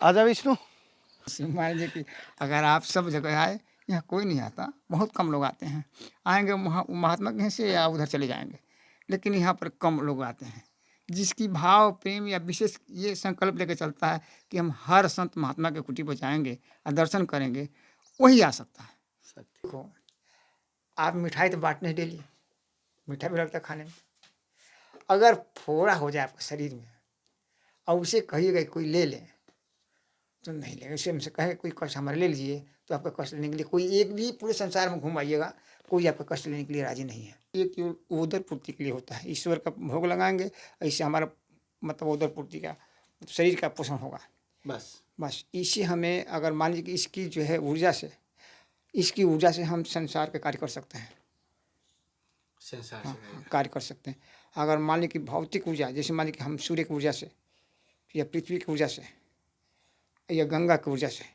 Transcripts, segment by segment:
आजा विष्णु। मान लीजिए कि अगर आप सब जगह आए, यहाँ कोई नहीं आता, बहुत कम लोग आते हैं। आएंगे महात्मा के यहाँ से या उधर चले जाएंगे, लेकिन यहाँ पर कम लोग आते हैं। जिसकी भाव प्रेम या विशेष ये संकल्प लेकर चलता है कि हम हर संत महात्मा के कुटी पर जाएंगे और दर्शन करेंगे, वही आ सकता है। देखो, आप मिठाई तो बांटने ही डेली, मिठाई भी लगता है खाने में। अगर फोड़ा हो जाए आपके शरीर में और उसे कहिएगा कोई ले ले, तो नहीं लेंगे। उसे हमसे कहे कोई कष्ट हमारे ले लीजिए, तो आपका कष्ट लेने के लिए कोई एक भी पूरे संसार में घुमाइएगा, कोई आपका कष्ट लेने के लिए राजी नहीं है। ये केवल उदर पूर्ति के लिए होता है। ईश्वर का भोग लगाएंगे, इससे हमारा मतलब उदर पूर्ति का शरीर का पोषण होगा। बस इसी हमें, अगर मान लीजिए कि इसकी जो है ऊर्जा से, इसकी ऊर्जा से हम संसार का कार्य कर सकते हैं। कार्य कर सकते हैं। अगर मान लीजिए कि भौतिक ऊर्जा, जैसे मान लीजिए कि हम सूर्य की ऊर्जा से या पृथ्वी की ऊर्जा से या गंगा की ऊर्जा से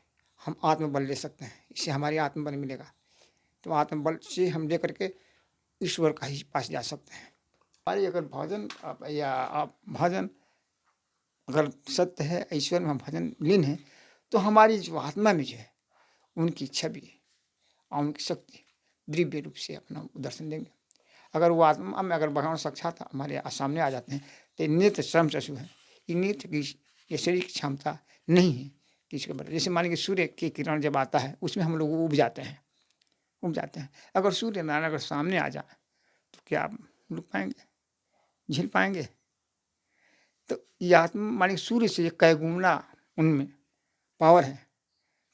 हम आत्मबल ले सकते हैं, इससे हमारी आत्मबल मिलेगा। तो आत्मबल से हम ले करके ईश्वर का ही पास जा सकते हैं। हमारी अगर भजन या आप भजन अगर सत्य है, ईश्वर में हम भजन लीन है, तो हमारी जो आत्मा में जो है उनकी छवि और उनकी शक्ति दिव्य रूप से अपना दर्शन देंगे। अगर वो आत्मा में अगर भगवान साक्षात हमारे सामने आ जाते हैं, तो नेत्र श्रम चक्षु है, ये नेत्र की ये शरीर की क्षमता नहीं है कि इसके बदले। जैसे मान लीजिए सूर्य की किरण जब आता है, उसमें हम लोग उब जाते हैं। अगर सूर्य नारायण अगर सामने आ जाए तो क्या आप रुक पाएंगे, झेल पाएंगे? तो ये आत्मा मान लीजिए सूर्य से कई गुना उनमें पावर है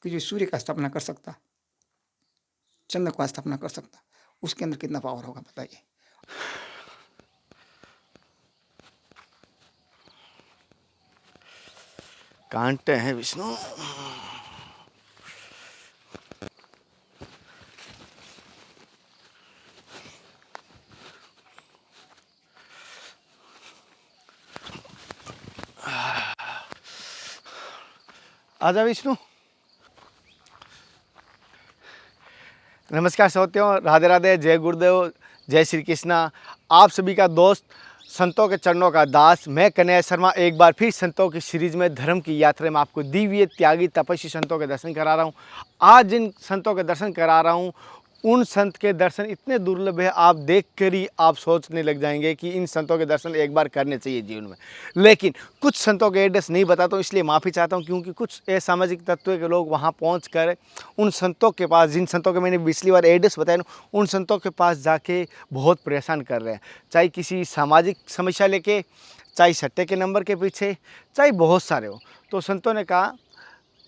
कि जो सूर्य का स्थापना कर सकता, चंद्र का स्थापना कर सकता, उसके अंदर कितना पावर होगा बताइए। कांटे हैं विष्णु। आजा विष्णु। नमस्कार श्रोतियों, राधे राधे, जय गुरुदेव, जय श्री कृष्णा। आप सभी का दोस्त, संतों के चरणों का दास, मैं कन्हैया शर्मा एक बार फिर संतों की सीरीज में, धर्म की यात्रा में आपको दिव्य त्यागी तपस्वी संतों के दर्शन करा रहा हूँ। आज जिन संतों के दर्शन करा रहा हूँ, उन संत के दर्शन इतने दुर्लभ है, आप देख कर ही आप सोचने लग जाएंगे कि इन संतों के दर्शन एक बार करने चाहिए जीवन में। लेकिन कुछ संतों के एड्रेस नहीं बताता हूँ, इसलिए माफ़ी चाहता हूँ, क्योंकि कुछ असामाजिक तत्व के लोग वहाँ पहुँच कर उन संतों के पास, जिन संतों के मैंने पिछली बार एड्रेस बताया ना, उन संतों के पास जाके बहुत परेशान कर रहे हैं। चाहे किसी सामाजिक समस्या लेके, चाहे सट्टे के नंबर के पीछे, चाहे बहुत सारे हो। तो संतों ने कहा,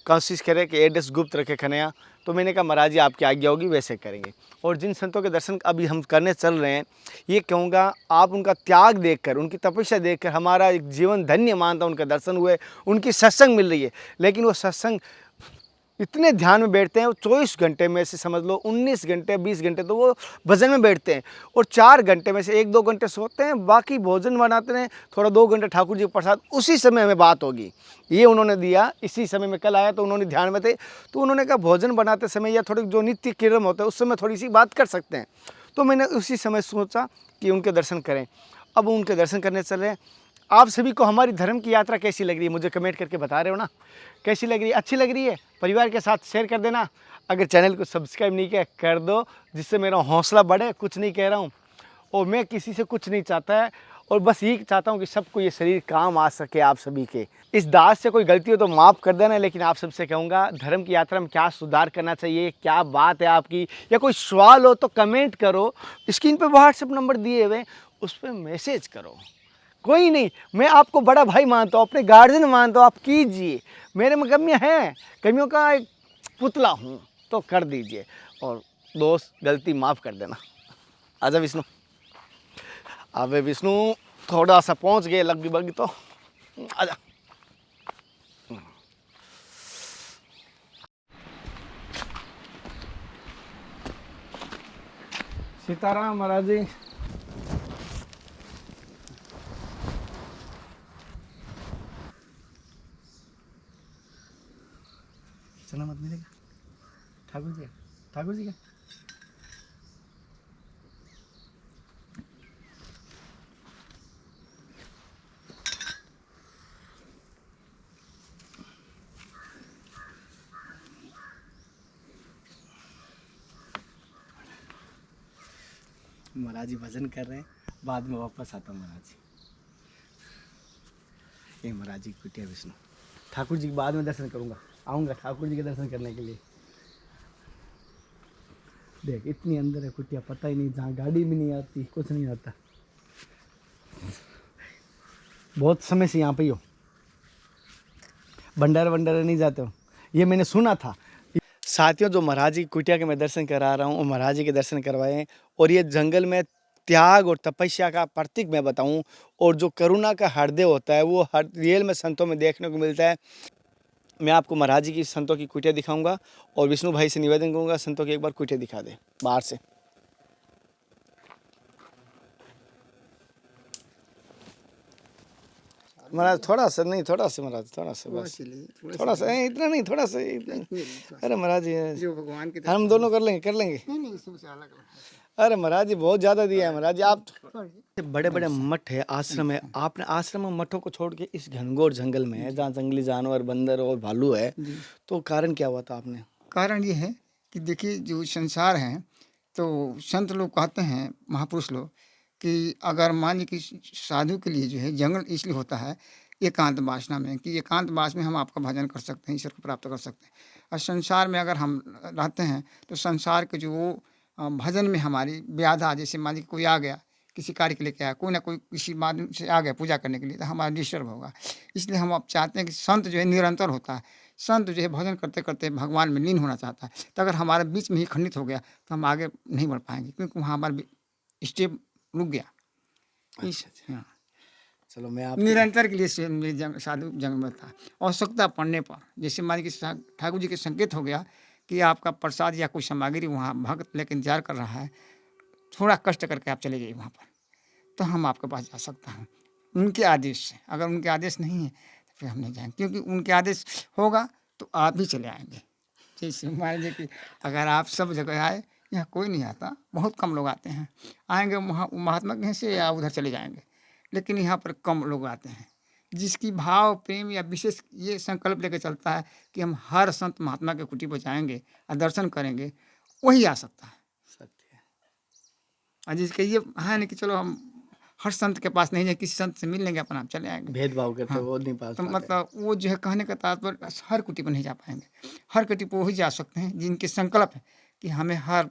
कोशिश करें कि एड्रेस गुप्त रखे कन्हैया। तो मैंने कहा महाराज जी आपकी आज्ञा होगी वैसे करेंगे। और जिन संतों के दर्शन अभी हम करने चल रहे हैं, ये कहूँगा आप उनका त्याग देखकर, उनकी तपस्या देखकर हमारा एक जीवन धन्य मानता। उनके दर्शन हुए, उनकी सत्संग मिल रही है, लेकिन वो सत्संग इतने ध्यान में बैठते हैं। वो 24 घंटे में से समझ लो 19 घंटे 20 घंटे तो वो भजन में बैठते हैं, और 4 घंटे में से 1-2 घंटे सोते हैं, बाकी भोजन बनाते हैं, थोड़ा 2 घंटे ठाकुर जी के प्रसाद, उसी समय हमें बात होगी। ये उन्होंने दिया, इसी समय में कल आया तो उन्होंने ध्यान में थे, तो उन्होंने कहा भोजन बनाते समय या थोड़ी जो नित्य क्रिया होता है उस समय थोड़ी सी बात कर सकते हैं। तो मैंने उसी समय सोचा कि उनके दर्शन करें। अब उनके दर्शन करने चल रहे हैं। आप सभी को हमारी धर्म की यात्रा कैसी लग रही है, मुझे कमेंट करके बता रहे हो ना, कैसी लग रही है? अच्छी लग रही है? परिवार के साथ शेयर कर देना। अगर चैनल को सब्सक्राइब नहीं किया कर दो, जिससे मेरा हौसला बढ़े। कुछ नहीं कह रहा हूँ, और मैं किसी से कुछ नहीं चाहता है, और बस यही चाहता हूँ कि सबको ये शरीर काम आ सके। आप सभी के इस दास से कोई गलती हो तो माफ़ कर देना, लेकिन आप सबसे कहूँगा धर्म की यात्रा में क्या सुधार करना चाहिए, क्या बात है आपकी, या कोई सवाल हो तो कमेंट करो। स्क्रीन पर व्हाट्सएप नंबर दिए हुए, उस पर मैसेज करो। कोई नहीं, मैं आपको बड़ा भाई मानता हूँ, अपने गार्जियन मानता हूँ, आप कीजिए। मेरे में कमियाँ हैं, कमियों का एक पुतला हूँ, तो कर दीजिए। और दोस्त गलती माफ़ कर देना। आजा विष्णु। अबे विष्णु, थोड़ा सा पहुँच गए लगी बगी तो आजा। सीताराम महाराज जी। चना मत मिलेगा ठाकुर जी, ठाकुर जी का। महाराज जी भजन कर रहे हैं, बाद में वापस आता हूँ महाराज जी। ये महाराज जी की कुटिया विष्णु, ठाकुर जी के बाद में दर्शन करूँगा, आऊँगा ठाकुर जी के दर्शन करने के लिए। देख इतनी अंदर है कुटिया, पता ही नहीं, जहाँ गाड़ी भी नहीं आती, कुछ नहीं आता। बहुत समय से यहाँ पे ही हो, भंडारे वंडारे नहीं जाते हो, ये मैंने सुना था। साथियों, जो महाराज जी की कुटिया के मैं दर्शन करा रहा हूँ, वो महाराज जी के दर्शन करवाए हैं। और ये जंगल में त्याग और तपस्या का प्रतीक मैं बताऊं, और जो करुणा का हृदय होता है वो हर रियल में संतों में देखने को मिलता है। मैं आपको महाराज जी की संतों की कुटिया दिखाऊंगा, और विष्णु भाई से निवेदन करूंगा संतों की एक बार कुटिया दिखा दे बाहर से। महाराज थोड़ा सा नहीं, थोड़ा सा महाराज, थोड़ा सा बस, थोड़ा सा, इतना नहीं, थोड़ा सा, अरे महाराज जी जो भगवान की हम दोनों कर लेंगे, कर लेंगे। नहीं इसमें अलग अरे महाराज जी बहुत ज़्यादा दिया है महाराज जी। आप बड़े बड़े मठ है, आश्रम है, आपने आश्रम और मठों को छोड़ के इस घनघोर जंगल में है, जहाँ जंगली जानवर, बंदर और भालू है, तो कारण क्या हुआ था आपने? कारण ये है कि देखिए जो संसार है, तो संत लोग कहते हैं, महापुरुष लोग, कि अगर मान लीजिए कि साधु के लिए जो है जंगल इसलिए होता है एकांत वासना में, कि एकांत वास में हम आपका भजन कर सकते हैं, ईश्वर को प्राप्त कर सकते हैं। और संसार में अगर हम रहते हैं तो संसार के जो भजन में हमारी व्याधा, जैसे मान लीजिए कोई आ गया किसी कार्य के लिए, क्या कोई ना कोई किसी माध्यम से आ गया पूजा करने के लिए, तो हमारा डिस्टर्ब होगा। इसलिए हम अब चाहते हैं कि संत जो है निरंतर होता है, संत जो है भजन करते करते भगवान में लीन होना चाहता है। तो अगर हमारे बीच में ही खंडित हो गया तो हम आगे नहीं बढ़ पाएंगे, क्योंकि वहाँ हमारा स्टेप रुक गया। हाँ, चलो मैं आप निरंतर के लिए साधु जंग में था। आवश्यकता पड़ने पर, जैसे मान लीजिए कि ठाकुर जी के संकेत हो गया कि आपका प्रसाद या कोई सामग्री वहाँ भक्त लेकर इंतजार कर रहा है, थोड़ा कष्ट करके आप चले जाइए वहाँ पर, तो हम आपके पास जा सकता हूँ उनके आदेश से। अगर उनके आदेश नहीं है तो फिर हम नहीं जाएंगे, क्योंकि उनके आदेश होगा तो आप भी चले आएंगे। जैसे मान लीजिए कि अगर आप सब जगह आए, यहाँ कोई नहीं आता, बहुत कम लोग आते हैं, आएंगे वहाँ महात्मा कहीं से या उधर चले जाएंगे, लेकिन यहाँ पर कम लोग आते हैं। जिसकी भाव प्रेम या विशेष ये संकल्प लेकर चलता है कि हम हर संत महात्मा के कुटी पर जाएंगे और दर्शन करेंगे, वही आ सकता है। सत्य है। और जिसके ये है नहीं कि चलो हम हर संत के पास नहीं जाए, किसी संत से मिल लेंगे अपन आप चले आएंगे, भेदभाव करते वो नहीं पास तो पाते। मतलब वो जो है कहने का तात्पर्य हर कुटी पर नहीं जा पाएंगे। हर कुटी पर वही जा सकते हैं जिनके संकल्प है कि हमें हर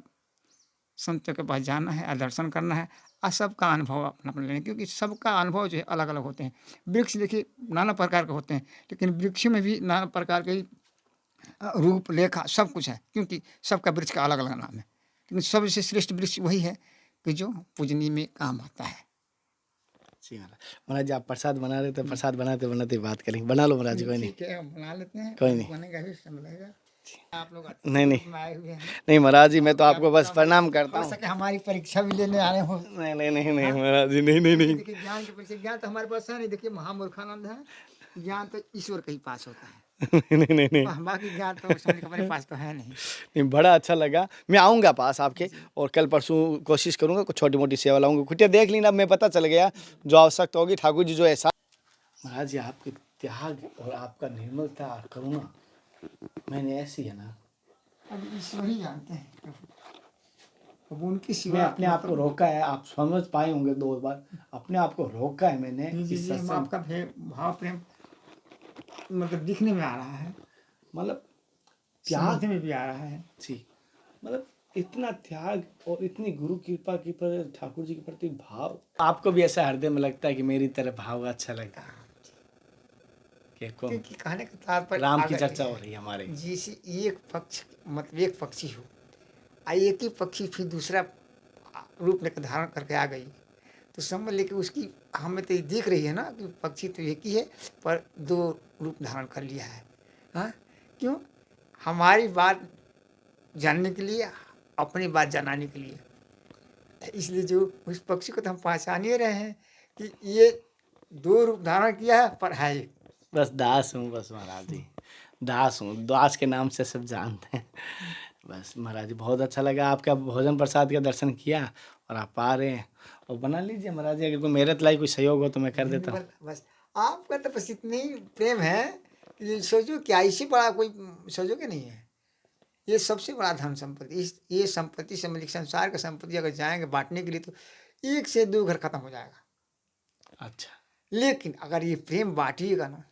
संतों के पास जाना है और दर्शन करना है, और सबका अनुभव अपना अपना लेना, क्योंकि सबका अनुभव जो है अलग अलग होते हैं। वृक्ष देखिए नाना प्रकार के होते हैं, लेकिन वृक्ष में भी नाना प्रकार के रूप लेखा सब कुछ है, क्योंकि सबका वृक्ष का अलग अलग नाम है। लेकिन सबसे श्रेष्ठ वृक्ष वही है कि जो पूजनीय में काम आता है। जी महाराज जी, आप प्रसाद बना रहे थे, प्रसाद बनाते बनाते बात करेंगे, बना लो महाराज जी, कोई नहीं, ठीक है बना लेते हैं, कोई नहीं, बनेगा भी समय लगेगा। आप लोग नहीं नहीं आए हुए हैं, नहीं महाराज जी, मैं तो आपको बस प्रणाम करता हो हूँ। सके हमारी परीक्षा भी लेने आए हो। नहीं नहीं नहीं नहीं महाराज जी, नहीं नहीं नहीं देखिए ज्ञान की परीक्षा, ज्ञान तो हमारे पास है नहीं। देखिए महामूर्खानंद है, ज्ञान तो ईश्वर का ही पास होता है, नहीं नहीं नहीं बाकी ज्ञान तो समझ के हमारे पास तो है नहीं। नहीं, बड़ा अच्छा लगा। मैं आऊँगा पास आपके, और कल परसों कोशिश करूँगा कुछ छोटी मोटी सेवा लाऊंगा। कुटिया देख ली ना, मैं पता चल गया जो आवश्यकता होगी ठाकुर जी जो ऐसा। महाराज जी, आपके त्याग और आपका निर्मलता और करुणा मैंने ऐसी है ना, अब ईश्वर ही जानते हैं, अब उनकी मैं सिवा अपने आप को रोका है, आप समझ पाए होंगे 2 बार, अपने आप को रोका है मैंने इस हम सत्संग, आपका भाव प्रेम मतलब दिखने में आ रहा है, मतलब त्याग समझने में भी आ रहा है जी, मतलब इतना त्याग और इतनी गुरु कृपा की पर ठाकुर जी के प्रति भाव, आपको भी ऐसा हृदय में लगता है कि मेरी तरह भाव अच्छा लगता है कि क्योंकि कहने का तात्पर्य राम की चर्चा हो रही है हमारे। जैसे एक पक्ष मतलब एक पक्षी हो, एक ही पक्षी फिर दूसरा रूप लेकर धारण करके आ गई, तो समझ ले कि उसकी हमें तो ये दिख रही है ना कि पक्षी तो एक ही है पर 2 रूप धारण कर लिया है। हाँ, क्यों? हमारी बात जानने के लिए, अपनी बात जनाने के लिए, इसलिए जो उस पक्षी को तो हम पहचान ही रहे हैं कि ये 2 रूप धारण किया है पर है एक। बस दास हूँ, बस महाराज जी दास हूँ, दास के नाम से सब जानते हैं। बस महाराज जी, बहुत अच्छा लगा आपका भोजन प्रसाद का दर्शन किया, और आप आ रहे हैं, और बना लीजिए महाराज जी, अगर कोई मेरे लाई कोई सहयोग हो तो मैं कर देता हूँ। बस आपका तो बस इतनी प्रेम है कि सोचो क्या, इसी बड़ा कोई सोचो कि नहीं है। ये सबसे बड़ा धन संपत्ति। इस ये संपत्ति से मतलब संसार की संपत्ति अगर जाएंगे बांटने के लिए तो 1 से 2 घर खत्म हो जाएगा। अच्छा। लेकिन अगर ये प्रेम बांटिएगा ना,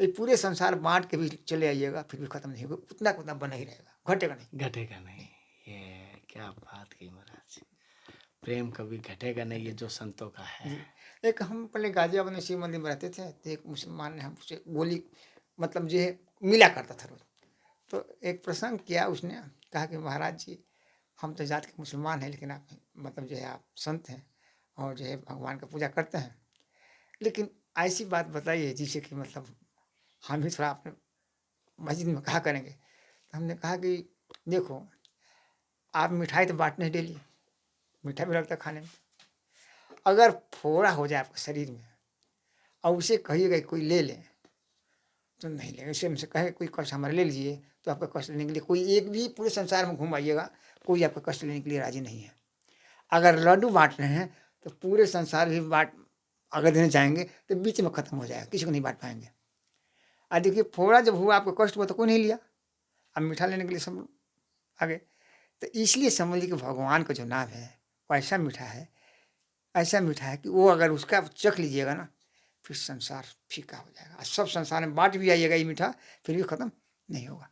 तो ये पूरे संसार बांट के भी चले आइएगा फिर भी खत्म नहीं होगा, उतना का उतना बना ही रहेगा, घटेगा नहीं। घटेगा नहीं। ये क्या बात की महाराज, प्रेम कभी घटेगा नहीं, ये जो संतों का है। जी। एक हम पहले गाजियाबाद में शिव मंदिर में रहते थे, तो एक मुसलमान ने हमसे गोली मतलब जो है मिला करता था रोज। तो एक प्रसंग किया उसने, कहा कि महाराज जी हम तो जात के मुसलमान हैं, लेकिन आप मतलब जो है आप संत हैं और जो है भगवान का पूजा करते हैं, लेकिन ऐसी बात बताइए जिससे कि मतलब हम भी थोड़ा अपने मस्जिद में कहा करेंगे। तो हमने कहा कि देखो, आप मिठाई तो बांटने हैं डेली, मिठाई भी लगता है खाने में, अगर फोड़ा हो जाए आपके शरीर में और उसे कहिएगा कि कोई ले ले, तो नहीं लेगा। उसे हमसे कहे कोई कष्ट हमारा ले लीजिए, तो आपका कष्ट लेने के लिए कोई एक भी पूरे संसार में घुमाइएगा, कोई आपका कष्ट लेने के लिए राजी नहीं है। अगर लड्डू बांट रहे हैं तो पूरे संसार भी बांट अगर देने जाएंगे तो बीच में खत्म हो जाएगा, किसी को नहीं बांट पाएंगे। और देखिए फोड़ा जब हुआ आपको कष्ट हुआ तो कोई नहीं लिया, अब मीठा लेने के लिए सब आ गए। तो इसलिए समझ लीजिए कि भगवान का जो नाम है वो ऐसा मीठा है, ऐसा मीठा है कि वो अगर उसका चख लीजिएगा ना फिर संसार फीका हो जाएगा। सब संसार में बांट भी आइएगा ये मीठा फिर भी खत्म नहीं होगा।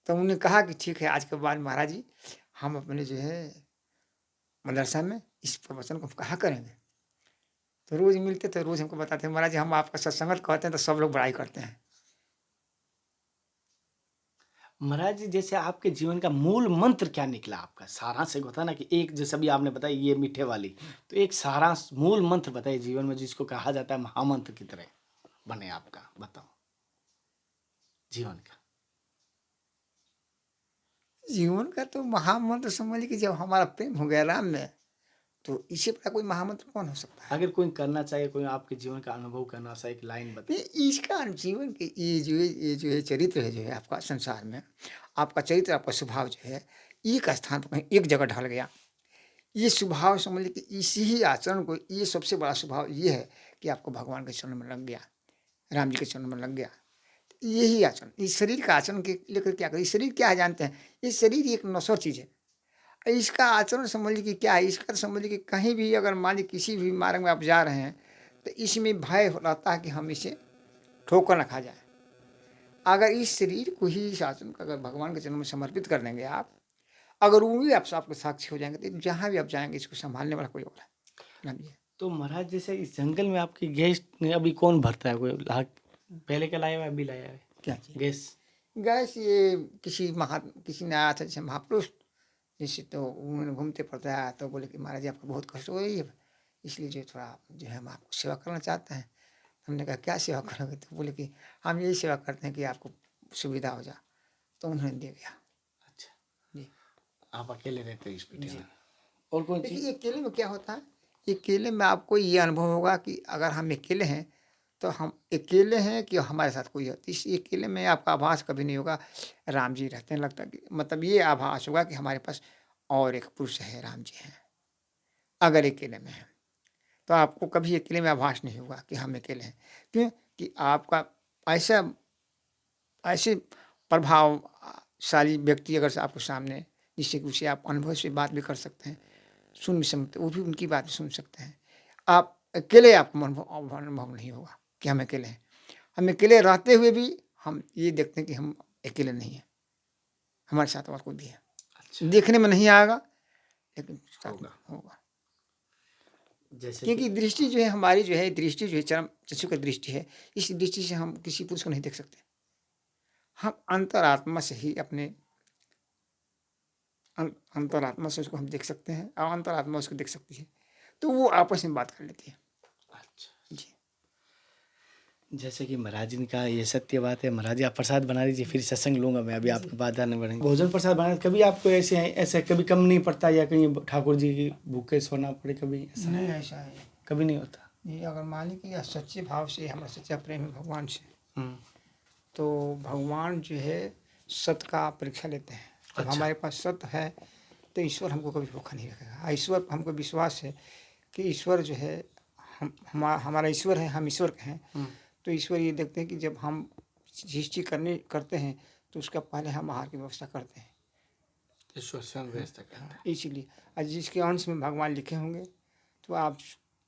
तो उन्होंने कहा कि ठीक है, आज के बाद महाराज जी हम अपने जो है मदरसा में इस प्रवचन को कहा करेंगे। तो रोज मिलते थे, रोज हमको बताते महाराज जी हम आपका सत्संगत कहते हैं तो सब लोग बड़ाई करते हैं। महाराज जी जैसे आपके जीवन का मूल मंत्र क्या निकला आपका, सारांश एक होता है ना कि एक, जैसे अभी आपने बताया ये मीठे वाली, तो एक सारांश मूल मंत्र बताइए जीवन में जिसको कहा जाता है महामंत्र की तरह बने आपका, बताओ जीवन का। जीवन का तो महामंत्र समझ लीजिए जब हमारा प्रेम हो गया राम में, तो इससे बड़ा कोई महामंत्र कौन हो सकता है। अगर कोई करना चाहिए, कोई आपके जीवन का अनुभव करना चाहिए, एक लाइन बताइए। ये इसका जीवन के ये जो है चरित्र है, जो है आपका संसार में आपका चरित्र, आपका स्वभाव जो है एक स्थान पर कहीं एक जगह ढल गया। ये स्वभाव समझ लीजिए कि इसी ही आचरण को, ये सबसे बड़ा स्वभाव ये है कि आपको भगवान के चरण में लग गया, राम जी के चरण में लग गया। यही आचरण, इस शरीर का आचरण के लेकर क्या करें, शरीर क्या है जानते हैं, ये शरीर एक नश्वर चीज़ है। इसका आचरण समझ लीजिए कि क्या है, इसका समझ लीजिए कि कहीं भी अगर मान लीजिए किसी भी मार्ग में आप जा रहे हैं तो इसमें भय रहता है कि हम इसे ठोकर न खा जाए। अगर इस शरीर को ही, इस आचरण को अगर भगवान के चरण में समर्पित कर देंगे आप, अगर वो भी आप आपके साक्षी हो जाएंगे तो जहाँ भी आप जाएंगे इसको संभालने वाला कोई और है ना भी है। तो महाराज जैसे इस जंगल में आपकी गैस अभी कौन भरता है, कोई पहले का लाया हुआ है, अभी लाया है क्या चीज़ गैस? गैस, ये किसी ने आया था जैसे महापुरुष, जिससे तो उन्होंने घूमते पड़ता है, तो बोले कि महाराज जी आपको बहुत कष्ट हो रही है, इसलिए जो थोड़ा जो है हम आपको सेवा करना चाहते हैं। हमने कहा क्या सेवा करोगे, तो बोले कि हम यही सेवा करते हैं कि आपको सुविधा हो जाए। तो उन्होंने दे दिया। अच्छा, जी आप अकेले रहते हो इस पेटी जी। में? और कौन चीज? देखिए अकेले में क्या होता है, अकेले में आपको ये अनुभव होगा कि अगर हम अकेले हैं तो हम अकेले हैं कि हमारे साथ कोई है। तो इस अकेले में आपका आभास कभी नहीं होगा राम जी रहते हैं, लगता है कि मतलब ये आभास होगा कि हमारे पास और एक पुरुष है, राम जी हैं। अगर अकेले में है तो आपको कभी अकेले में आभास नहीं होगा कि हम अकेले हैं। क्यों कि आपका ऐसा ऐसे प्रभावशाली व्यक्ति अगर से आपके सामने, जिससे कि उसे आप अनुभव से बात भी कर सकते हैं, सुन भी सकते, वो भी उनकी बात भी सुन सकते हैं। आप अकेले आपको अनुभव अनुभव नहीं होगा कि हम अकेले हैं। हम अकेले रहते हुए भी हम ये देखते हैं कि हम अकेले नहीं हैं, हमारे साथ और कोई भी है। अच्छा, देखने में नहीं आएगा लेकिन साथ में होगा। होगा। जैसे क्योंकि कि दृष्टि जो है हमारी, जो है दृष्टि जो है चरम चक्षु की दृष्टि है, इस दृष्टि से हम किसी पुरुष को नहीं देख सकते। हम अंतरात्मा से ही अपने अंतरात्मा से उसको हम देख सकते हैं और अंतरात्मा उसको देख सकती है, तो वो आपस में बात कर लेती है। अच्छा, जी जैसे कि महाराज जी का ये सत्य बात है। महाराज जी आप प्रसाद बना लीजिए, फिर सत्संग लूंगा मैं, अभी आपके बाद आने बढ़ेंगे। भोजन प्रसाद बना, कभी आपको ऐसे कभी कम नहीं पड़ता या कहीं ठाकुर जी की भूखे सोना पड़े, कभी ऐसा नहीं, ऐसा है कभी नहीं होता? ये अगर मान ली कि सच्चे भाव से हमारा सच्चा प्रेम है भगवान से, हम्म, तो भगवान जो है सत्य का परीक्षा लेते हैं। जब अच्छा। हमारे पास सत्य है तो ईश्वर हमको कभी धोखा नहीं रखेगा। ईश्वर पर हमको विश्वास है कि ईश्वर जो है हमारा ईश्वर है, हम ईश्वर के हैं। हम्म, तो ईश्वर ये देखते हैं कि जब हम जिस चीज़ करते हैं तो उसका पहले हम आहार की व्यवस्था करते हैं। ईश्वर स्वयं व्यवस्था करता है। इसीलिए और जिसके अंश में भगवान लिखे होंगे तो आप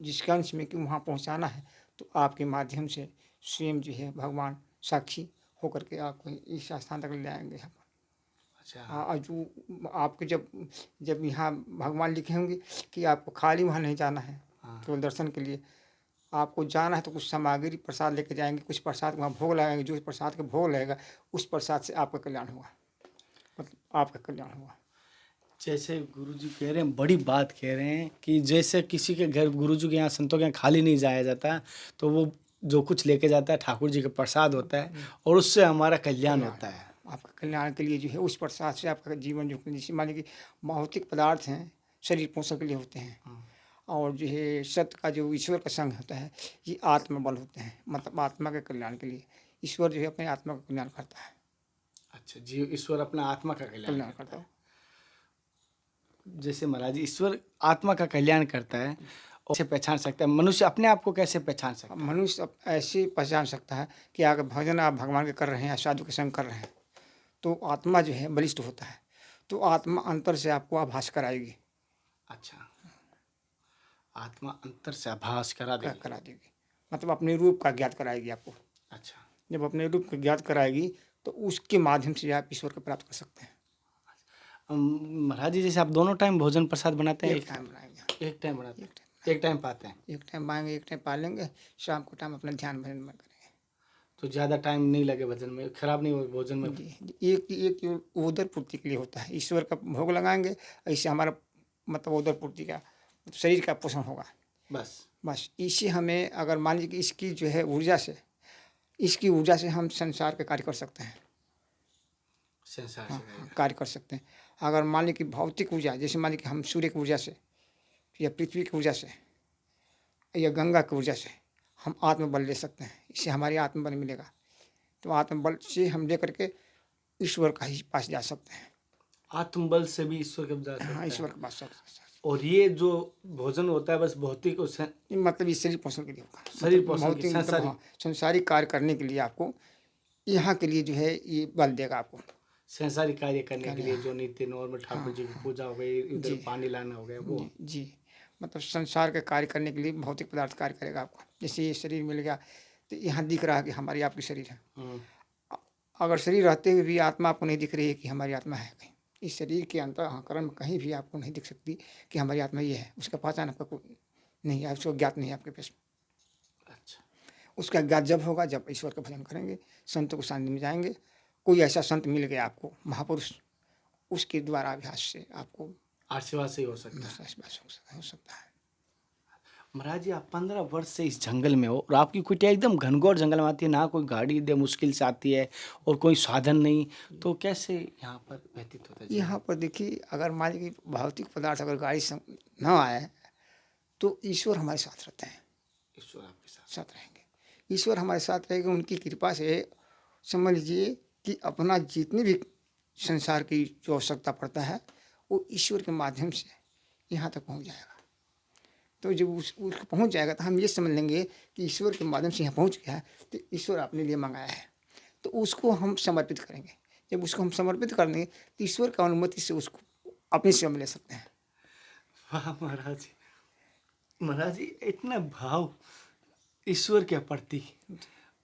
जिसके अंश में कि वहाँ पहुँचाना है तो आपके माध्यम से स्वयं जो है भगवान साक्षी होकर के आपको इस स्थान तक ले आएंगे हम। अच्छा। और जो आपके जब जब यहाँ भगवान लिखे होंगे कि आपको खाली वहाँ नहीं जाना है हाँ। केवल दर्शन के लिए, आपको जाना है तो कुछ सामग्री प्रसाद लेके जाएंगे, कुछ प्रसाद वहाँ भोग लगाएंगे, जो प्रसाद का भोग लगेगा उस प्रसाद से आपका कल्याण हुआ, मतलब आपका कल्याण हुआ। जैसे गुरुजी कह रहे हैं, बड़ी बात कह रहे हैं कि जैसे किसी के घर गुरुजी के यहाँ संतों के यहाँ खाली नहीं जाया जाता, तो वो जो कुछ लेके जाता है ठाकुर जी का प्रसाद होता है और उससे हमारा कल्याण होता है। आपका कल्याण के लिए जो है उस प्रसाद से आपका जीवन जो जैसे मान लीजिए भौतिक पदार्थ हैं शरीर पोषण के लिए होते हैं, और जो है सत्य का जो ईश्वर का संग होता है ये आत्मबल होते हैं, मतलब आत्मा के कल्याण के लिए ईश्वर जो है अपने आत्मा का कल्याण करता है। अच्छा जी, ईश्वर अपना आत्मा का कल्याण कल्याण करता करता है। है। जैसे महाराज जी, ईश्वर आत्मा का कल्याण करता है, और कैसे पहचान सकता है मनुष्य अपने आप को, कैसे पहचान सकता अब है? मनुष्य अब ऐसे पहचान सकता है कि अगर भजन आप भगवान के कर रहे हैं या साधु के संग कर रहे हैं तो आत्मा जो है बलिष्ठ होता है, तो आत्मा अंतर से आपको आभास कराएगी। अच्छा, आत्मा अंतर से आभास करा देगी। करा देगी, मतलब अपने रूप का ज्ञात कराएगी आपको। अच्छा, जब अपने रूप का ज्ञात कराएगी तो उसके माध्यम से आप ईश्वर को प्राप्त कर सकते हैं। महाराज जी, जैसे आप दोनों टाइम भोजन प्रसाद बनाते हैं? एक टाइम बनाएंगे, एक टाइम बनाते एक हैं, टाइम एक टाइम पाते हैं, एक टाइम बनाएंगे, एक टाइम पालेंगे, शाम को टाइम अपना ध्यान भजन में करेंगे। तो ज़्यादा टाइम नहीं लगे भजन में, खराब नहीं हो भोजन में। जी एक एक उदर पूर्ति के लिए होता है, ईश्वर का भोग लगाएंगे, ऐसे हमारा मतलब उदर पूर्ति का शरीर का पोषण होगा। बस बस इसी हमें अगर मान लीजिए कि इसकी जो है ऊर्जा से, इसकी ऊर्जा से हम संसार के कार्य कर सकते हैं। संसार हाँ, से कार्य कर सकते हैं। अगर मान लीजिए कि भौतिक ऊर्जा, जैसे मान लीजिए कि हम सूर्य की ऊर्जा से या पृथ्वी की ऊर्जा से या गंगा की ऊर्जा से हम आत्मबल ले सकते हैं, इससे हमारी आत्मबल मिलेगा। तो आत्मबल से हम ले करके ईश्वर का ही पास जा सकते हैं। आत्मबल से भी ईश्वर के पास जा सकता हाँ, है। ईश्वर के पास सकते और ये जो भोजन होता है बस भौतिक और हैं। मतलब ये शरीर पोषण के लिए होगा, शरीर मतलब पोषण की भौतिक मतलब संसारिक हाँ, संसारिक कार्य करने के लिए आपको यहाँ के लिए जो है ये बल देगा आपको। संसारिक कार्य करने के कार्य, लिए जो नित्य नॉर्मल ठाकुर जी की पूजा हो गई, इधर जी पानी लाना हो गया, वो जी जी, मतलब संसार के कार्य करने के लिए भौतिक पदार्थ कार्य करेगा आपको। जैसे ये शरीर मिल गया तो यहाँ दिख रहा है कि हमारी आपकी शरीर है। हम्म, अगर शरीर रहते हुए भी आत्मा आपको नहीं दिख रही है कि हमारी आत्मा है कहीं, इस शरीर के अंतःकरण में कहीं भी आपको नहीं दिख सकती कि हमारी आत्मा ये है, उसका पहचान आपका कोई नहीं है, उसको ज्ञात नहीं है आपके पास। अच्छा। उसका ज्ञात जब होगा जब ईश्वर का भजन करेंगे, संतों के सानिध्य में जाएंगे, कोई ऐसा संत मिल गया आपको महापुरुष, उसके द्वारा अभ्यास से आपको आशीर्वाद से ही हो सकता है। विश्वास हो सकता है। महाराज जी, आप 15 वर्ष से इस जंगल में हो और आपकी कुटिया एकदम घनघोर जंगल में आती है, ना कोई गाड़ी दे मुश्किल से आती है और कोई साधन नहीं, तो कैसे यहाँ पर व्यतीत होता है जीवन? यहाँ पर देखिए, अगर मान लीजिए कि भौतिक पदार्थ अगर गाड़ी से न आए तो ईश्वर हमारे साथ रहते हैं, ईश्वर आपके साथ। साथ रहेंगे। ईश्वर हमारे साथ रहेंगे, उनकी कृपा से समझ लीजिए कि अपना जितनी भी संसार की जो आवश्यकता पड़ता है वो ईश्वर के माध्यम से यहाँ तक पहुँच जाएगा। तो जब उसको पहुँच जाएगा तो हम ये समझ लेंगे कि ईश्वर के माध्यम से यहाँ पहुँच गया है तो ईश्वर अपने लिए मंगाया है, तो उसको हम समर्पित करेंगे। जब उसको हम समर्पित कर देंगे तो ईश्वर की अनुमति से उसको अपनी सेवा में ले सकते हैं। वाह महाराज जी, महाराज जी इतना भाव ईश्वर के प्रति।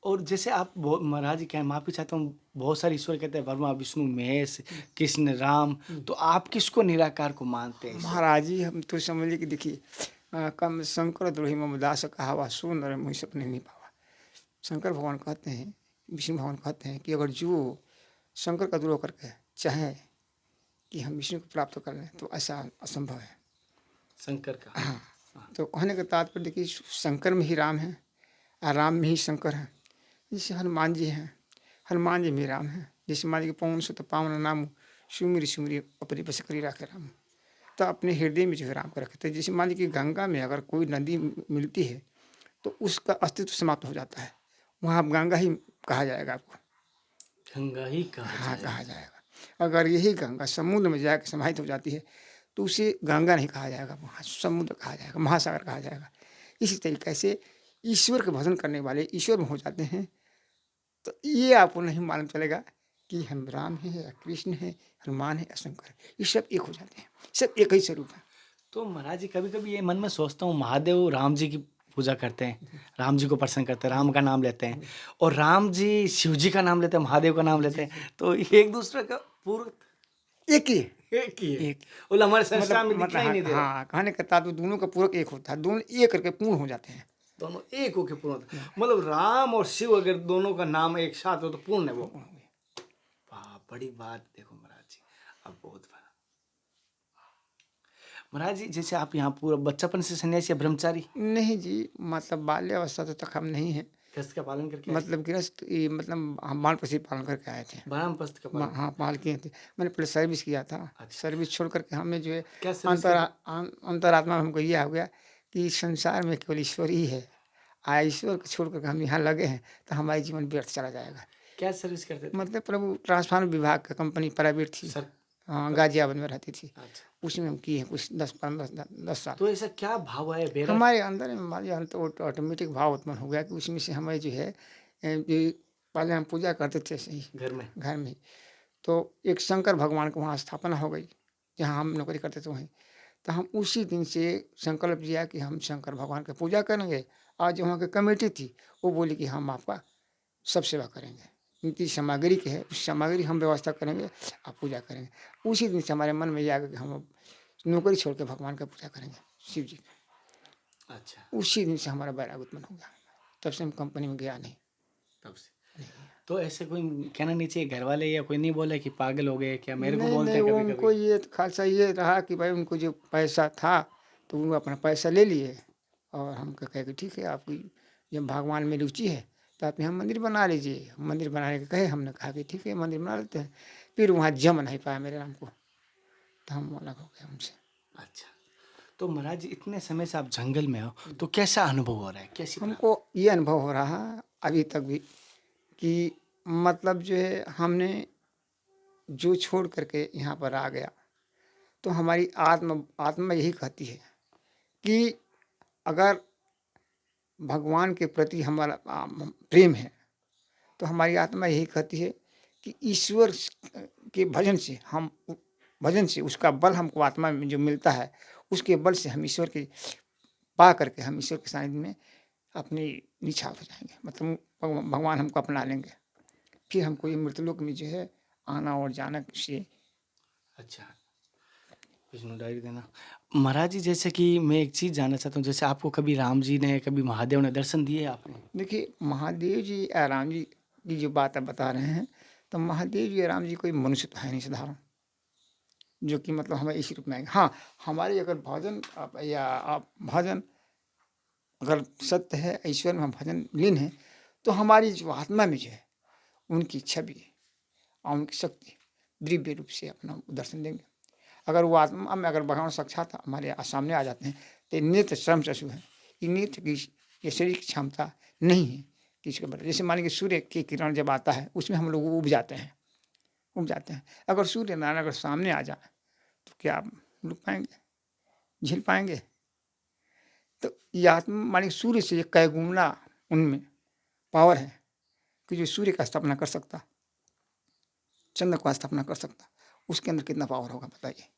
और जैसे आप महाराज जी क्या, माफी चाहता हूँ, बहुत सारे ईश्वर कहते हैं ब्रह्मा विष्णु महेश कृष्ण राम, तो आप किसको निराकार को मानते हैं? महाराज जी हम तो समझ लीजिए कि देखिए कम शंकर द्रोही ममदास कहावा सो नर मुझ सपने नहीं पावा। शंकर भगवान कहते हैं, विष्णु भगवान कहते हैं कि अगर जो शंकर का द्रोह करके चाहे कि हम विष्णु को प्राप्त कर लें तो ऐसा असंभव है। शंकर का। हाँ, तो कहने का तात्पर्य देखिए शंकर में ही राम है और राम में ही शंकर है। जैसे हनुमान जी हैं, हनुमान जी में राम हैं। जैसे मान लीजिए पवन सुत पावन नाम सुमिर सुमिर अपने बस करी रखे राम, तो अपने हृदय में जो है राम को रखे। तो जैसे मान लीजिए कि गंगा में अगर कोई नदी मिलती है तो उसका अस्तित्व समाप्त हो जाता है, वहाँ गंगा ही कहा जाएगा आपको। गंगा ही कहा हाँ, जाएगा। कहा जाएगा। अगर यही गंगा समुद्र में जाकर समाहित हो जाती है तो उसे गंगा नहीं कहा जाएगा, वहाँ समुद्र कहा जाएगा, महासागर कहा जाएगा। इसी तरीके से ईश्वर के भजन करने वाले ईश्वर में हो जाते हैं। तो ये आपको नहीं मालूम चलेगा कि हम राम हैं या कृष्ण हैं, हनुमान है या शंकर है, ये सब एक हो जाते हैं, सब एक ही स्वरूप है। तो महाराज जी कभी कभी ये मन में सोचता हूँ, महादेव राम जी की पूजा करते हैं, राम जी को प्रसन्न करते हैं, राम का नाम लेते हैं, और राम जी शिव जी का नाम लेते हैं, महादेव का नाम लेते हैं, तो एक दूसरे का पूरक एक ही है, एक ही है। एक बोला हमारे संस्कार में मतलब दिखाई नहीं दे रहा। हाँ, कहने का तात्पर्य दोनों का पूरक एक होता है, दोनों एक करके पूर्ण हो जाते हैं। दोनों एक होके पूर्ण होता है। मतलब राम और शिव अगर दोनों का नाम एक साथ हो तो पूर्ण है वो। वाह, बड़ी बात। देखो महाराज जी, अब बहुत बड़ा। महाराज जी जैसे आप यहाँ पूरा बच्चापन से सन्यासी या ब्रह्मचारी, नहीं जी, मतलब बाल्यावस्था तो तक हम नहीं है, गृहस्थ का पालन करके आए? मतलब गृहस्थ ये मतलब हम बाल पसी पालन करके आए थे। वानप्रस्थ का पालन। हाँ, पाल किए थे। मैंने पहले सर्विस किया था। अच्छा। सर्विस छोड़ कर के हमें जो है क्या सर्विस किया अंतरात्मा में हमको ये हो गया कि संसार में केवल ईश्वर ही है। ईश्वर को छोड़ कर के हम यहाँ लगे हैं तो हमारा जीवन व्यर्थ चला जाएगा। क्या सर्विस करते थे? मतलब प्रभु ट्रांसफार्मर विभाग का कंपनी प्राइवेट थी। सर। हाँ, गाजियाबाद में रहती थी। अच्छा। उसमें हम किए हैं कुछ 10 साल। तो ऐसा क्या भाव आया बेरा? हमारे अंदर हमारे अंत ऑटोमेटिक भाव उत्पन्न हो गया कि उसमें से हमें जो है जो पहले हम पूजा करते थे सही घर में। घर में, तो एक शंकर भगवान को वहाँ स्थापना हो गई जहाँ हम नौकरी करते थे वहीं। तो हम उसी दिन से संकल्प लिया कि हम शंकर भगवान की पूजा करेंगे। और जो वहाँ की कमेटी थी वो बोली कि हम आपका सब सेवा करेंगे, उनकी सामग्री की है उस सामग्री हम व्यवस्था करेंगे, आप पूजा करेंगे। उसी दिन से हमारे मन में ये आ गया कि हम अब नौकरी छोड़ के भगवान का पूजा करेंगे, शिव जी की। अच्छा। उसी दिन से हमारा वैराग उत्पन्न हो गया। तब से हम कंपनी में गया नहीं। तब से तो ऐसे कोई कहना नहीं चाहिए घर वाले या कोई नहीं बोले कि पागल हो गए क्या? मेरे को नहीं बोलते नहीं, हैं वो कभी उनको कभी। ये खासा ये रहा कि भाई उनको जो पैसा था तो वो अपना पैसा ले लिए और हम कहे कि ठीक है, आपकी जब भगवान में रुचि है तो आप यहाँ मंदिर बना लीजिए। मंदिर बनाने के कहे, हमने कहा कि ठीक है मंदिर बना लेते हैं। फिर वहाँ जम नहीं पाया मेरे नाम को, तो हम अलग हो गए उनसे। अच्छा। तो महाराज जी इतने समय से आप जंगल में हो तो कैसा अनुभव हो रहा है? कैसी हमको ये अनुभव हो रहा है अभी तक भी कि मतलब जो है हमने जो छोड़ करके यहाँ पर आ गया तो हमारी आत्मा यही कहती है कि अगर भगवान के प्रति हमारा प्रेम है तो हमारी आत्मा यही कहती है कि ईश्वर के भजन से उसका बल हमको आत्मा में जो मिलता है उसके बल से हम ईश्वर के पा करके हम ईश्वर के सानिध्य में अपनी निछावर हो जाएंगे। मतलब भगवान हमको अपना लेंगे, फिर हमको ये मृतलोक में जो है आना और जाना से। अच्छा, विष्णु डायरी देना। महाराज जी जैसे कि मैं एक चीज़ जानना चाहता हूँ, जैसे आपको कभी राम जी ने कभी महादेव ने दर्शन दिए आपने? देखिए, महादेव जी या राम जी की जो बात आप बता रहे हैं तो महादेव जी या राम जी कोई मनुष्य तो है नहीं साधारण जो कि मतलब हमें इसी रूप में आएंगे। हाँ, हमारे अगर भजन या आप भजन अगर सत्य है, ईश्वर में हम भजन लीन है तो हमारी जो आत्मा में जो है उनकी छवि और उनकी शक्ति दिव्य रूप से अपना दर्शन देंगे। अगर वो आत्मा में अगर भगवान साक्षात हमारे सामने आ जाते हैं तो नेत्र श्रम चक्षु है, ये नेत्र की ये शरीर की क्षमता नहीं है कि इसको बता। जैसे मान लीजिए सूर्य की किरण जब आता है उसमें हम लोग उब जाते हैं। अगर सूर्य नारायण अगर सामने आ जाए तो क्या आप रुक पाएंगे, झेल पाएंगे? तो ये आत्मा मान लीजिए सूर्य से एक कैगुना उनमें पावर है कि जो सूर्य का स्थापना कर सकता, चंद्र का स्थापना कर सकता, उसके अंदर कितना पावर होगा बताइए।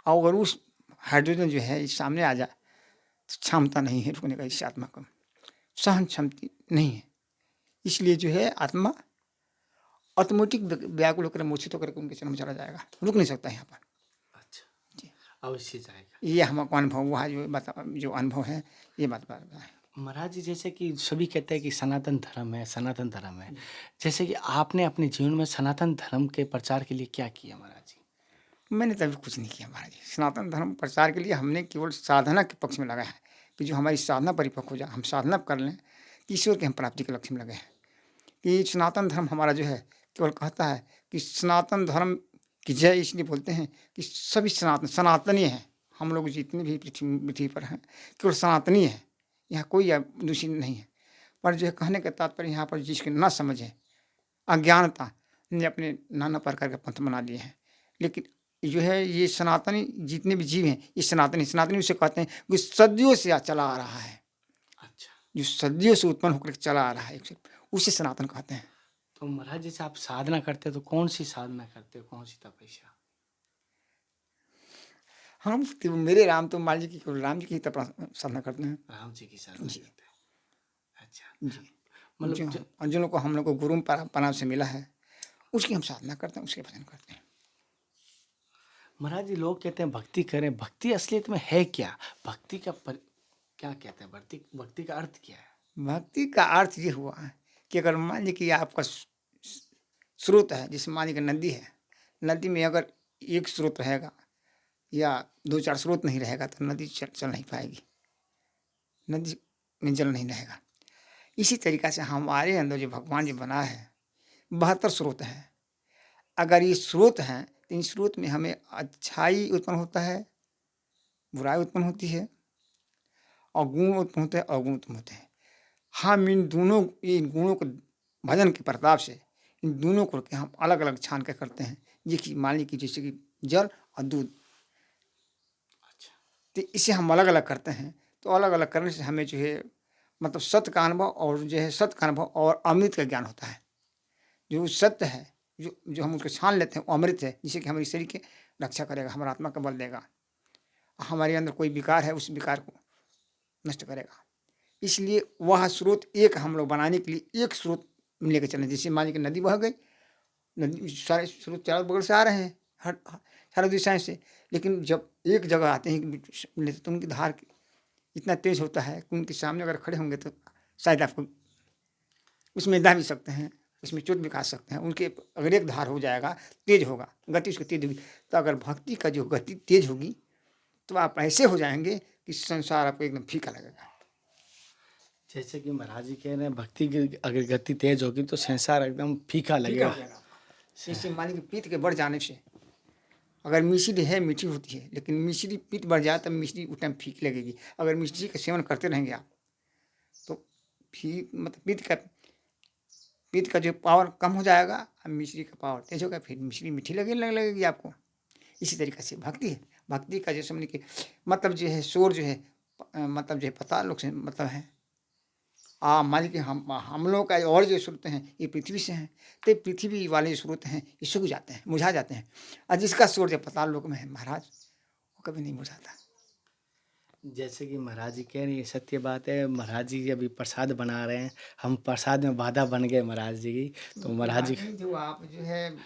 और अगर उस हाइड्रोजन जो है इस सामने आ जाए तो क्षमता नहीं है रुकने का, इस आत्मा को सहन क्षमता नहीं है। इसलिए जो है आत्मा ऑटोमेटिक व्याकुल होकर मूर्छित होकर उनके चरण में चला जाएगा, रुक नहीं सकता यहाँ पर। अच्छा जी, अवश्य जाएगा। ये हमको अनुभव हुआ है, जो अनुभव है ये बात है। महाराज जी जैसे कि सभी कहते हैं कि सनातन धर्म है, सनातन धर्म है, जैसे कि आपने अपने जीवन में सनातन धर्म के प्रचार के लिए क्या किया महाराज जी? मैंने तभी कुछ नहीं किया महाराज जी। सनातन धर्म प्रचार के लिए हमने केवल साधना के पक्ष में लगा है कि जो हमारी साधना परिपक्व हो जाए, हम साधना कर लें कि ईश्वर की हम प्राप्ति के लक्ष्य में लगे हैं। कि सनातन धर्म हमारा जो है केवल कहता है कि सनातन धर्म की जय, इसलिए बोलते हैं कि सभी सनातनीय हैं। हम लोग जितने भी पृथ्वी पर हैं केवल सनातनीय है, यहाँ कोई दूसरी नहीं है। पर जो है कहने का तात्पर्य यहाँ पर जिसकी न समझ है, अज्ञानता ने अपने नाना प्रकार के पंथ बना लिए हैं। लेकिन जो है ये सनातनी जितने भी जीव हैं ये सनातनी उसे कहते हैं जो सदियों से चला आ रहा है। अच्छा, जो सदियों से उत्पन्न होकर चला आ रहा है उसे सनातन कहते हैं। तो महाराज जैसे आप साधना करते हो तो कौन सी साधना करते हो, कौन सी तपस्या? हम तो मेरे राम तो मान लीजिए कि राम जी की साधना करते हैं। राम जी की साधना जी करते हैं। अच्छा, जी मतलब जो और जिन लोग को हम लोग को गुरु पराम से मिला है उसकी हम साधना करते हैं, उसके भजन करते हैं। महाराज जी लोग कहते हैं भक्ति करें, भक्ति असलियत में है क्या? भक्ति का क्या कहते हैं, भक्ति भक्ति का अर्थ क्या है? भक्ति का अर्थ ये हुआ है कि अगर मान लीजिए कि आपका स्रोत है, जैसे मान लीजिए नदी है, नदी में अगर एक स्रोत रहेगा या दो चार स्रोत नहीं रहेगा तो नदी चल नहीं पाएगी, नदी में जल नहीं रहेगा। इसी तरीक़ा से हमारे अंदर जो भगवान जी बना है 72 स्रोत हैं। अगर ये स्रोत हैं तो इन स्रोत में हमें अच्छाई उत्पन्न होता है, बुराई उत्पन्न होती है और गुण उत्पन्न होते हैं, अवगुण उत्पन्न होते हैं। हम इन गुणों को भजन के प्रताप से इन दोनों को के हम अलग अलग छान के करते हैं। ये कि मान लीजिए जैसे कि जल और दूध, अच्छा, तो इसे हम अलग अलग करते हैं। तो अलग अलग करने से हमें जो है मतलब सत्य का अनुभव और जो है सत्य का अनुभव और अमृत का ज्ञान होता है। जो सत्य है, जो हम उसको छान लेते हैं वो अमृत है, जिससे कि हमारे शरीर की रक्षा करेगा, हमारा आत्मा का बल देगा, हमारे अंदर कोई विकार है उस विकार को नष्ट करेगा। इसलिए वह स्रोत एक हम लोग बनाने के लिए एक स्रोत लेकर चलें। जैसे मान लीजिए नदी बह गई, नदी सारे स्रोत चारों बगल से आ रहे हैं, हर चारों दिशाएं से, लेकिन जब एक जगह आते हैं तो उनकी धार इतना तेज होता है कि उनके सामने अगर खड़े होंगे तो शायद आपको उसमें दहा भी सकते हैं, उसमें चोट भी खा सकते हैं। उनके अगर एक धार हो जाएगा, तेज होगा, गति उसकी तेज होगी। तो अगर भक्ति का जो गति तेज होगी तो आप ऐसे हो जाएंगे कि संसार आपको एकदम फीका लगेगा। जैसे कि महाराज जी कह रहे हैं भक्ति की अगर गति तेज होगी तो संसार एकदम फीका फीका लगेगा। हो जाएगा आपका। जैसे मान लीजिए पीत के बढ़ जाने से, अगर मिश्री है मीठी होती है, लेकिन मिश्री पीत बढ़ जाए तब मिश्री उस टाइम फीकी लगेगी। अगर मिश्री का सेवन करते रहेंगे आप तो मतलब पीत का जो पावर कम हो जाएगा और मिश्री का पावर तेज होगा, फिर मिश्री मीठी लगने लगेगी आपको। इसी तरीके से भक्ति है। भक्ति का जो समझ के मतलब जो है शोर जो है मतलब जो है पता लोग से मतलब है। मान लीजिए हम लोग का और जो स्रोत हैं ये पृथ्वी से हैं, तो पृथ्वी वाले स्रोत हैं ये सूख जाते हैं, मुझा जाते हैं। और जिसका स्रोत जो पाताल लोक में है महाराज, वो कभी नहीं मुझाता। जैसे कि महाराज जी कह रहे हैं ये सत्य बात है। महाराज जी अभी प्रसाद बना रहे हैं, हम प्रसाद में बाधा बन गए महाराज जी की। तो महाराज जी जो आप जो है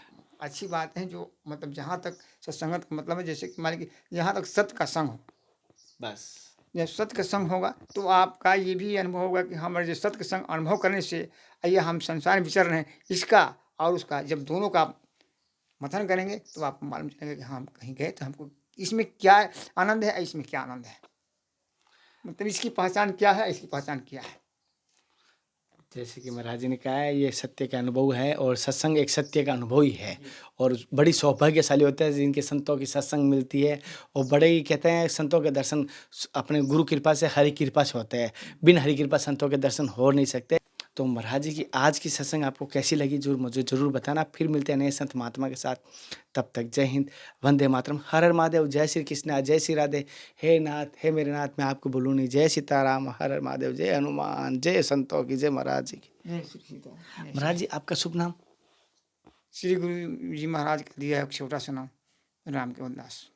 अच्छी बात है, जो मतलब जहाँ तक सत्संगत का मतलब है, जैसे कि मान लीजिए जहाँ तक सत्य का संग हो, बस जब सत्य का संग होगा तो आपका ये भी अनुभव होगा कि हमारे जो सत्य का संग अनुभव करने से ये हम संसार में विचर रहे हैं, इसका और उसका जब दोनों का आप मंथन करेंगे तो आपको मालूम चलेगा कि हाँ हम कहीं गए तो हमको इसमें क्या आनंद है, इसमें क्या आनंद है, मतलब इसकी पहचान क्या है, इसकी पहचान क्या है। जैसे कि महाराज जी ने कहा है ये सत्य का अनुभव है और सत्संग एक सत्य का अनुभव ही है। और बड़ी सौभाग्यशाली होता है जिनके संतों की सत्संग मिलती है। और बड़े ही कहते हैं संतों के दर्शन अपने गुरु कृपा से, हरि कृपा से होते हैं। बिन हरि कृपा संतों के दर्शन हो नहीं सकते। तो महाराज जी की आज की सत्संग आपको कैसी लगी जरूर मुझे ज़रूर बताना। फिर मिलते हैं नए संत महात्मा के साथ। तब तक जय हिंद, वंदे मातरम, हर हर महादेव, जय श्री कृष्णा, जय श्री राधे। हे नाथ, हे मेरे नाथ, मैं आपको बोलूँ नहीं, जय सीताराम, हर हर महादेव, जय हनुमान, जय संतों की, जय महाराज जी की। जय श्री सीता। महाराज जी आपका शुभ नाम? श्री गुरु जी महाराज का दिया है एक छोटा सा नाम, राम केवल दास।